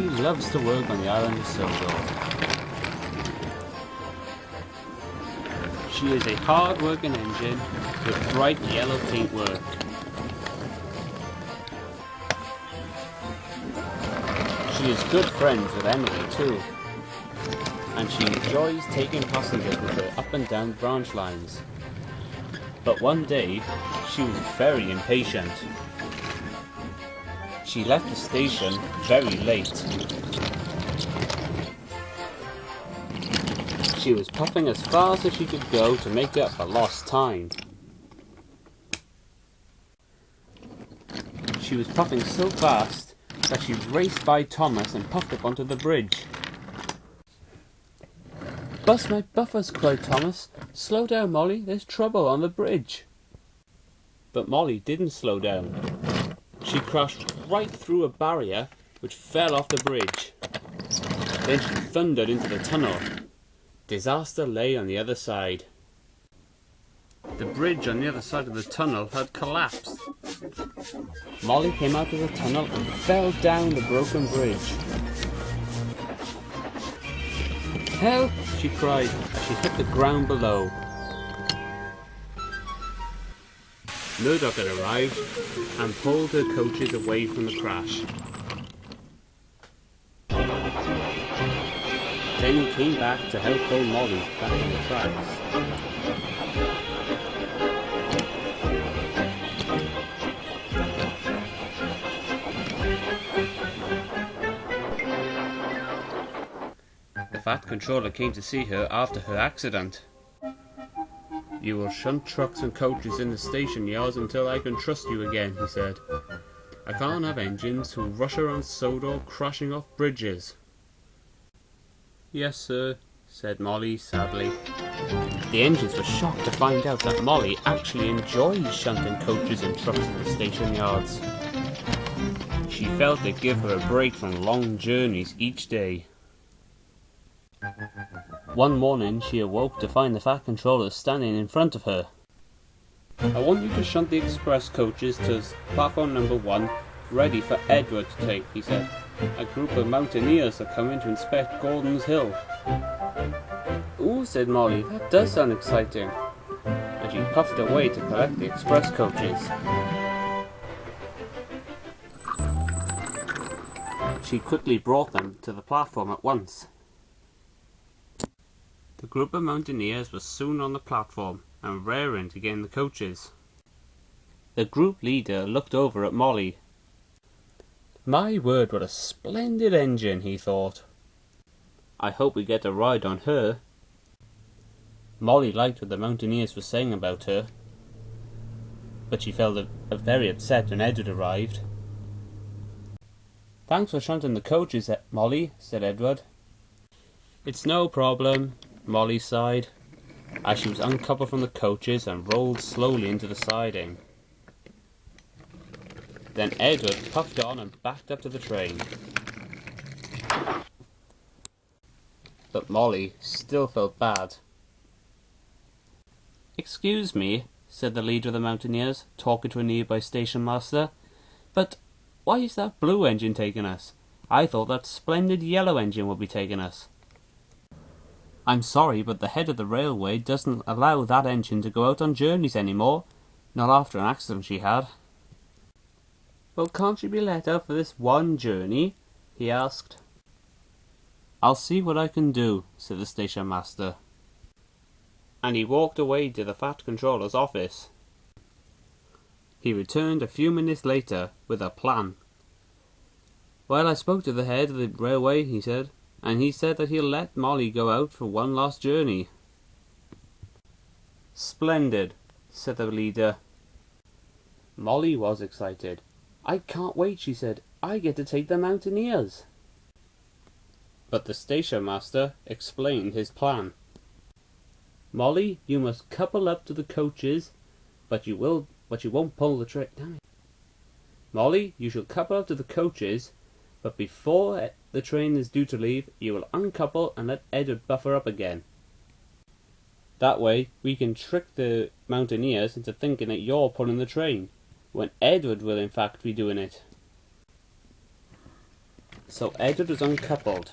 Molly loves to work on the island of Sodor. She is a hard-working engine with bright yellow paintwork. She is good friends with Emily too, and she enjoys taking passengers with her up and down branch lines. But one day, she was very impatient. She left the station very late. She was puffing as fast as she could go to make up for lost time. She was puffing so fast that she raced by Thomas and puffed up onto the bridge. "Bust my buffers," cried Thomas. "Slow down, Molly, there's trouble on the bridge." But Molly didn't slow down. She crashed right through a barrier which fell off the bridge. Then she thundered into the tunnel. Disaster lay on the other side. The bridge on the other side of the tunnel had collapsed. Molly came out of the tunnel and fell down the broken bridge. "Help!" she cried as she hit the ground below. Murdoch had arrived and pulled her coaches away from the crash. Then he came back to help pull Molly back on the tracks. The Fat Controller came to see her after her accident. "You will shunt trucks and coaches in the station yards until I can trust you again," he said. "I can't have engines who rush around Sodor crashing off bridges." "Yes, sir," said Molly sadly. The engines were shocked to find out that Molly actually enjoys shunting coaches and trucks in the station yards. She felt it'd give her a break from long journeys each day. One morning she awoke to find the Fat Controller standing in front of her. "I want you to shunt the express coaches to platform number 1, ready for Edward to take," he said. "A group of Mountaineers are coming to inspect Gordon's Hill." "Ooh," said Molly, "that does sound exciting." And she puffed away to collect the express coaches. She quickly brought them to the platform at once. The group of Mountaineers was soon on the platform and raring to get in the coaches. The group leader looked over at Molly. "My word, what a splendid engine," he thought. "I hope we get a ride on her." Molly liked what the Mountaineers were saying about her, but she felt very upset when Edward arrived. "Thanks for shunting the coaches, Molly," said Edward. "It's no problem," Molly sighed, as she was uncoupled from the coaches and rolled slowly into the siding. Then Edward puffed on and backed up to the train. But Molly still felt bad. "Excuse me," said the leader of the Mountaineers, talking to a nearby station master, "but why is that blue engine taking us? I thought that splendid yellow engine would be taking us." "I'm sorry, but the head of the railway doesn't allow that engine to go out on journeys anymore, not after an accident she had." "Well, can't she be let out for this one journey?" he asked. "I'll see what I can do," said the station master. And he walked away to the Fat Controller's office. He returned a few minutes later with a plan. "Well, I spoke to the head of the railway," he said, "and he said that he'll let Molly go out for one last journey." "Splendid," said the leader. Molly was excited. "I can't wait," she said. "I get to take the Mountaineers." But the station master explained his plan. "Molly, you must couple up to the coaches, but you won't pull the train. Damn it. Molly, you shall couple up to the coaches, but before the train is due to leave, you will uncouple and let Edward buffer up again. That way, we can trick the Mountaineers into thinking that you're pulling the train, when Edward will in fact be doing it." So Edward was uncoupled,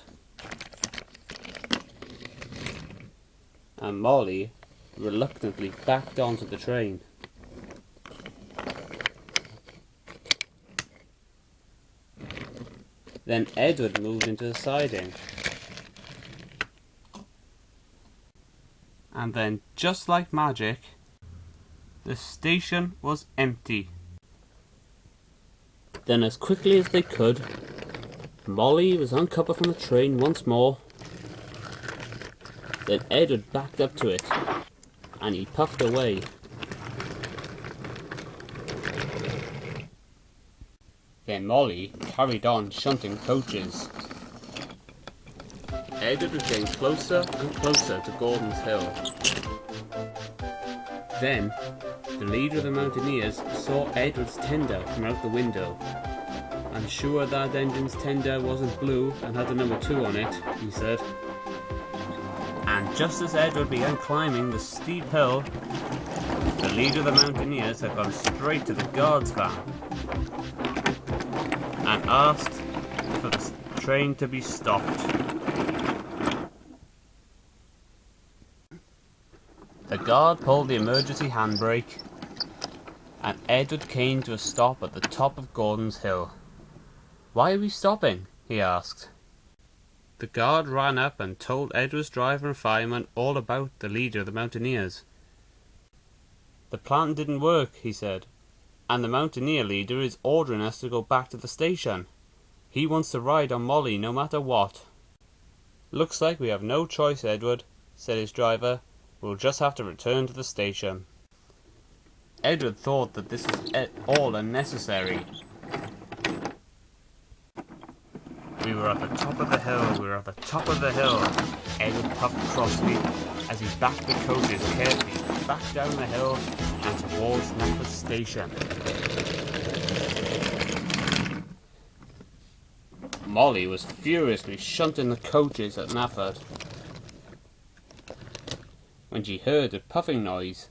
and Molly reluctantly backed onto the train. Then Edward moved into the siding. And then, just like magic, the station was empty. Then, as quickly as they could, Molly was uncoupled from the train once more. Then Edward backed up to it, and he puffed away. Then Molly carried on shunting coaches. Edward was getting closer and closer to Gordon's Hill. Then, the leader of the Mountaineers saw Edward's tender from out the window. "I'm sure that engine's tender wasn't blue and had the number 2 on it," he said. And just as Edward began climbing the steep hill, the leader of the Mountaineers had gone straight to the guard's van and asked for the train to be stopped. The guard pulled the emergency handbrake, and Edward came to a stop at the top of Gordon's Hill. "Why are we stopping?" he asked. The guard ran up and told Edward's driver and fireman all about the leader of the Mountaineers. "The plan didn't work," he said, "and the Mountaineer leader is ordering us to go back to the station. He wants to ride on Molly no matter what." "Looks like we have no choice, Edward," said his driver. "We'll just have to return to the station." Edward thought that this was all unnecessary. "We were at the top of the hill, we were at the top of the hill," Edward puffed crossly as he backed the coaches carefully back down the hill and towards Knapford Station. Molly was furiously shunting the coaches at Knapford when she heard a puffing noise.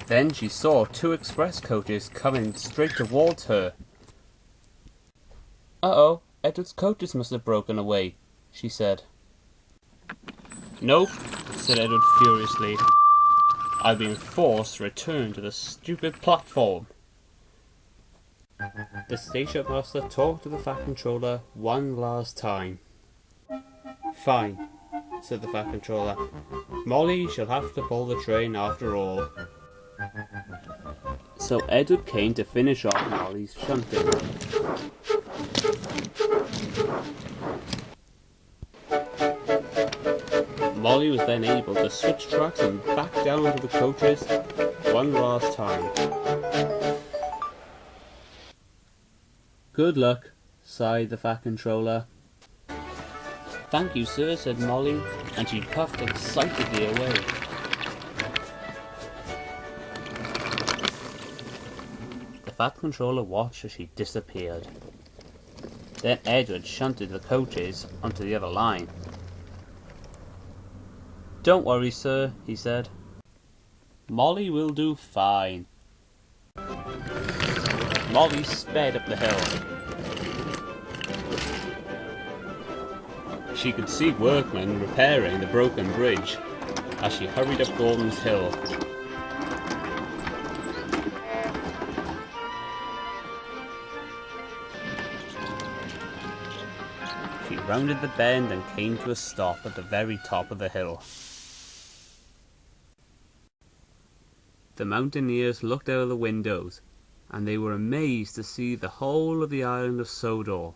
Then she saw 2 express coaches coming straight towards her. "Uh-oh, Edward's coaches must have broken away," she said. "Nope," said Edward furiously. "I've been forced to return to the stupid platform." The station master talked to the Fat Controller one last time. "Fine," said the Fat Controller. "Molly shall have to pull the train after all." So Edward came to finish off Molly's shunting. Molly was then able to switch tracks and back down onto the coaches one last time. "Good luck," sighed the Fat Controller. "Thank you, sir," said Molly, and she puffed excitedly away. The Fat Controller watched as she disappeared. Then Edward shunted the coaches onto the other line. "Don't worry, sir," he said. "Molly will do fine." Molly sped up the hill. She could see workmen repairing the broken bridge as she hurried up Gordon's Hill. She rounded the bend and came to a stop at the very top of the hill. The Mountaineers looked out of the windows, and they were amazed to see the whole of the island of Sodor.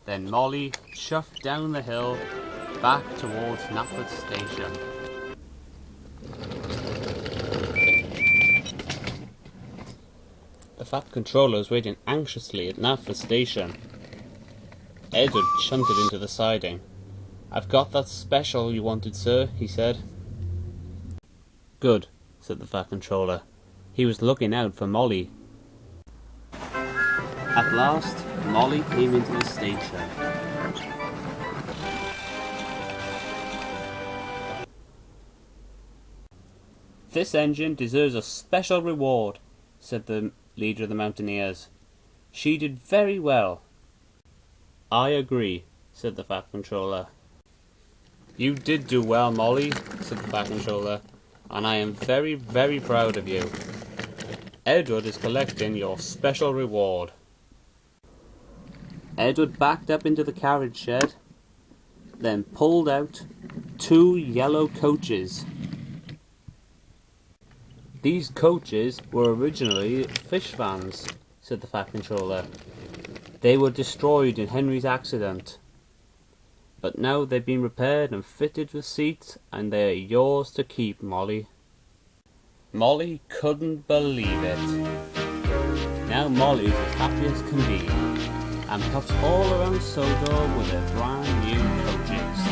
Then Molly chuffed down the hill back towards Knapford Station. The Fat Controller was waiting anxiously at Knapford Station. Edward shunted into the siding. "I've got that special you wanted, sir," he said. "Good," said the Fat Controller. He was looking out for Molly. At last, Molly came into the station. "This engine deserves a special reward," said the leader of the Mountaineers. "She did very well. I agree, said the Fat Controller. You did do well, Molly, said the Fat Controller, and I am very, very proud of you. Edward is collecting your special reward. Edward backed up into the carriage shed, then pulled out 2 yellow coaches. These coaches were originally fish vans, said the Fat Controller. They were destroyed in Henry's accident. But now they've been repaired and fitted with seats, and they are yours to keep, Molly. Molly couldn't believe it. Now Molly's as happy as can be, and puffs all around Sodor with her brand new coaches.